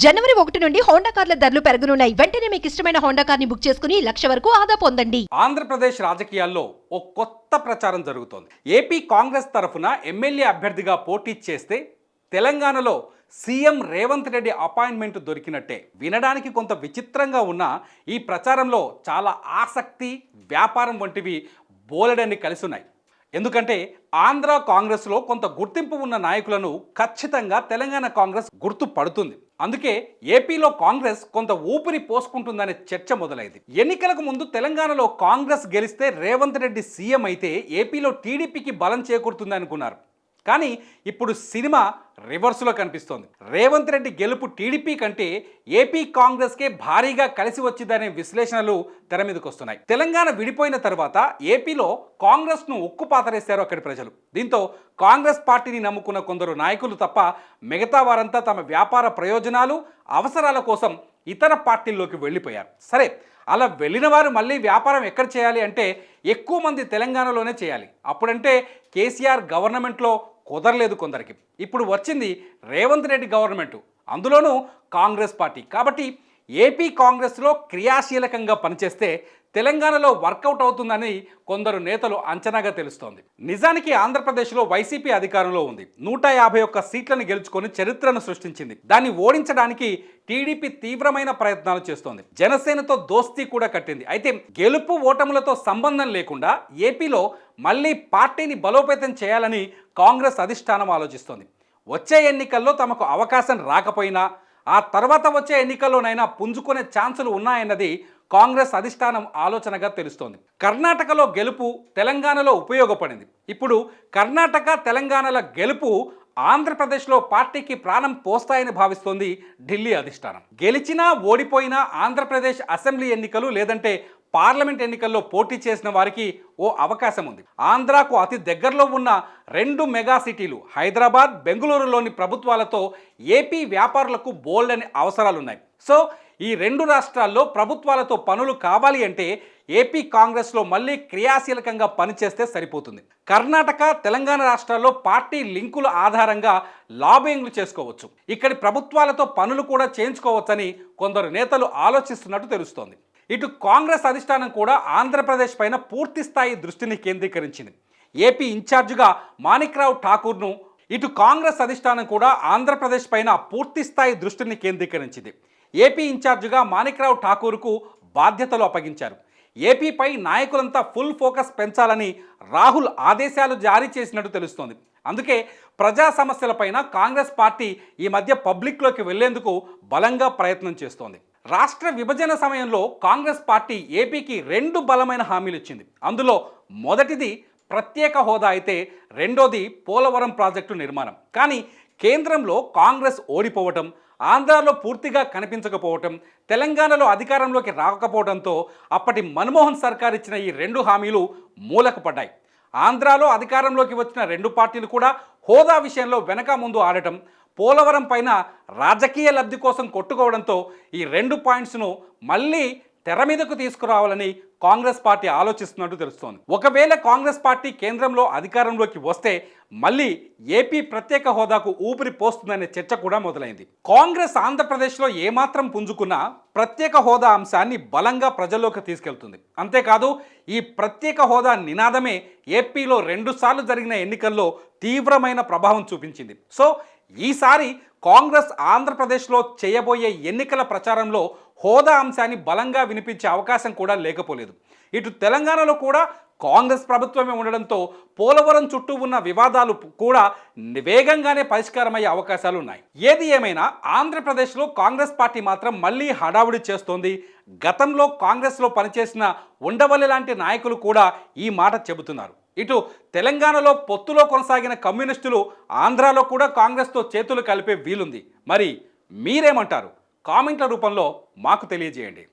జనవరి 1 నుండి హోండా కార్ల ధరలు పెరగనున్నాయి. వెంటనే మీకు ఇష్టమైన హోండా కార్ని బుక్ చేసుకుని 1,00,000 వరకు ఆదా పొందండి. ఆంధ్రప్రదేశ్ రాజకీయాల్లో ఓ కొత్త ప్రచారం జరుగుతోంది. ఏపీ కాంగ్రెస్ తరఫున ఎమ్మెల్యే అభ్యర్థిగా పోటీ చేస్తే తెలంగాణలో సీఎం రేవంత్ రెడ్డి అపాయింట్మెంట్ దొరికినట్టే. వినడానికి కొంత విచిత్రంగా ఉన్న ఈ ప్రచారంలో చాలా ఆసక్తి, వ్యాపారం వంటివి బోలెడన్ని కలిసి ఉన్నాయి. ఎందుకంటే ఆంధ్ర కాంగ్రెస్లో కొంత గుర్తింపు ఉన్న నాయకులను ఖచ్చితంగా తెలంగాణ కాంగ్రెస్ గుర్తుపడుతుంది. అందుకే ఏపీలో కాంగ్రెస్ కొంత ఊపిరి పోసుకుంటుందనే చర్చ మొదలైంది. ఎన్నికలకు ముందు తెలంగాణలో కాంగ్రెస్ గెలిస్తే రేవంత్ రెడ్డి సీఎం అయితే ఏపీలో టీడీపీకి బలం చేకూరుతుంది అనుకున్నారు. కానీ ఇప్పుడు సినిమా రివర్స్లో కనిపిస్తోంది. రేవంత్ రెడ్డి గెలుపు టీడీపీ కంటే ఏపీ కాంగ్రెస్కే భారీగా కలిసి వచ్చిందనే విశ్లేషణలు తెర మీదకి వస్తున్నాయి. తెలంగాణ విడిపోయిన తర్వాత ఏపీలో కాంగ్రెస్ను ఉక్కుపాతరేశారు అక్కడి ప్రజలు. దీంతో కాంగ్రెస్ పార్టీని నమ్ముకున్న కొందరు నాయకులు తప్ప మిగతా వారంతా తమ వ్యాపార ప్రయోజనాలు, అవసరాల కోసం ఇతర పార్టీల్లోకి వెళ్ళిపోయారు. సరే, అలా వెళ్ళిన వారు మళ్ళీ వ్యాపారం ఎక్కడ చేయాలి అంటే ఎక్కువ మంది తెలంగాణలోనే చేయాలి. అప్పుడంటే కేసీఆర్ గవర్నమెంట్లో కుదరలేదు కొందరికి. ఇప్పుడు వచ్చింది రేవంత్ రెడ్డి గవర్నమెంటు, అందులోనూ కాంగ్రెస్ పార్టీ. కాబట్టి ఏపీ కాంగ్రెస్లో క్రియాశీలకంగా పనిచేస్తే తెలంగాణలో వర్కౌట్ అవుతుందని కొందరు నేతలు అంచనాగా తెలుస్తోంది. నిజానికి ఆంధ్రప్రదేశ్లో వైసీపీ అధికారంలో ఉంది. 151 సీట్లను గెలుచుకొని చరిత్రను సృష్టించింది. దాన్ని ఓడించడానికి టీడీపీ తీవ్రమైన ప్రయత్నాలు చేస్తోంది. జనసేనతో దోస్తీ కూడా కట్టింది. అయితే గెలుపు ఓటములతో సంబంధం లేకుండా ఏపీలో మళ్ళీ పార్టీని బలోపేతం చేయాలని కాంగ్రెస్ అధిష్టానం ఆలోచిస్తోంది. వచ్చే ఎన్నికల్లో తమకు అవకాశం రాకపోయినా ఆ తర్వాత వచ్చే ఎన్నికల్లోనైనా పుంజుకునే ఛాన్సులు ఉన్నాయన్నది కాంగ్రెస్ అధిష్టానం ఆలోచనగా తెలుస్తోంది. కర్ణాటకలో గెలుపు తెలంగాణలో ఉపయోగపడింది. ఇప్పుడు కర్ణాటక, తెలంగాణల గెలుపు ఆంధ్రప్రదేశ్లో పార్టీకి ప్రాణం పోస్తాయని భావిస్తోంది ఢిల్లీ అధిష్టానం. గెలిచినా ఓడిపోయినా ఆంధ్రప్రదేశ్ అసెంబ్లీ ఎన్నికలు లేదంటే పార్లమెంట్ ఎన్నికల్లో పోటీ చేసిన వారికి ఓ అవకాశం ఉంది. ఆంధ్రాకు అతి దగ్గరలో ఉన్న 2 మెగా సిటీలు హైదరాబాద్, బెంగళూరులోని ప్రభుత్వాలతో ఏపీ వ్యాపారులకు బోల్డని అవసరాలున్నాయి. సో ఈ 2 రాష్ట్రాల్లో ప్రభుత్వాలతో పనులు కావాలి అంటే ఏపీ కాంగ్రెస్లో మళ్ళీ క్రియాశీలకంగా పనిచేస్తే సరిపోతుంది. కర్ణాటక, తెలంగాణ రాష్ట్రాల్లో పార్టీ లింకుల ఆధారంగా లాబింగ్లు చేసుకోవచ్చు. ఇక్కడి ప్రభుత్వాలతో పనులు కూడా చేయించుకోవచ్చని కొందరు నేతలు ఆలోచిస్తున్నట్టు తెలుస్తోంది. ఇటు కాంగ్రెస్ అధిష్టానం కూడా ఆంధ్రప్రదేశ్ పైన పూర్తి స్థాయి దృష్టిని కేంద్రీకరించింది. ఏపీ ఇన్ఛార్జిగా మాణిక్రావు ఠాకూర్ను ఇటు కాంగ్రెస్ అధిష్టానం కూడా ఆంధ్రప్రదేశ్ పైన పూర్తి స్థాయి దృష్టిని కేంద్రీకరించింది. ఏపీ ఇన్ఛార్జిగా మాణిక్రావు ఠాకూర్కు బాధ్యతలు అప్పగించారు. ఏపీపై నాయకులంతా ఫుల్ ఫోకస్ పెంచాలని రాహుల్ ఆదేశాలు జారీ చేసినట్టు తెలుస్తోంది. అందుకే ప్రజా సమస్యలపైన కాంగ్రెస్ పార్టీ ఈ మధ్య పబ్లిక్లోకి వెళ్లేందుకు బలంగా ప్రయత్నం చేస్తోంది. రాష్ట్ర విభజన సమయంలో కాంగ్రెస్ పార్టీ ఏపీకి 2 బలమైన హామీలు ఇచ్చింది. అందులో మొదటిది ప్రత్యేక హోదా అయితే రెండోది పోలవరం ప్రాజెక్టు నిర్మాణం. కానీ కేంద్రంలో కాంగ్రెస్ ఓడిపోవటం, ఆంధ్రాలో పూర్తిగా కనిపించకపోవటం, తెలంగాణలో అధికారంలోకి రాకపోవడంతో అప్పటి మన్మోహన్ సర్కార్ ఇచ్చిన ఈ 2 హామీలు మూలకు పడ్డాయి. ఆంధ్రాలో అధికారంలోకి వచ్చిన 2 పార్టీలు కూడా హోదా విషయంలో వెనక ముందు ఆడటం, పోలవరం పైన రాజకీయ లబ్ధి కోసం కొట్టుకోవడంతో ఈ 2 పాయింట్స్ను మళ్ళీ తెర మీదకు తీసుకురావాలని కాంగ్రెస్ పార్టీ ఆలోచిస్తున్నట్టు తెలుస్తోంది. ఒకవేళ కాంగ్రెస్ పార్టీ కేంద్రంలో అధికారంలోకి వస్తే మళ్ళీ ఏపీ ప్రత్యేక హోదాకు ఊపిరి పోస్తుందనే చర్చ కూడా మొదలైంది. కాంగ్రెస్ ఆంధ్రప్రదేశ్లో ఏమాత్రం పుంజుకున్నా ప్రత్యేక హోదా అంశాన్ని బలంగా ప్రజల్లోకి తీసుకెళ్తుంది. అంతేకాదు ఈ ప్రత్యేక హోదా నినాదమే ఏపీలో 2 సార్లు జరిగిన ఎన్నికల్లో తీవ్రమైన ప్రభావం చూపించింది. సో ఈసారి కాంగ్రెస్ ఆంధ్రప్రదేశ్లో చేయబోయే ఎన్నికల ప్రచారంలో హోదా అంశాన్ని బలంగా వినిపించే అవకాశం కూడా లేకపోలేదు. ఇటు తెలంగాణలో కూడా కాంగ్రెస్ ప్రభుత్వమే ఉండడంతో పోలవరం చుట్టూ ఉన్న వివాదాలు కూడా వేగంగానే పరిష్కారమయ్యే అవకాశాలు ఉన్నాయి. ఏది ఏమైనా ఆంధ్రప్రదేశ్లో కాంగ్రెస్ పార్టీ మాత్రం మళ్ళీ హడావుడి చేస్తోంది. గతంలో కాంగ్రెస్లో పనిచేసిన ఉండవల్లి లాంటి నాయకులు కూడా ఈ మాట చెబుతున్నారు. ఇటు తెలంగాణలో పొత్తులో కొనసాగిన కమ్యూనిస్టులు ఆంధ్రాలో కూడా కాంగ్రెస్తో చేతులు కలిపే వీలుంది. మరి మీరేమంటారు? కామెంట్ల రూపంలో మాకు తెలియజేయండి.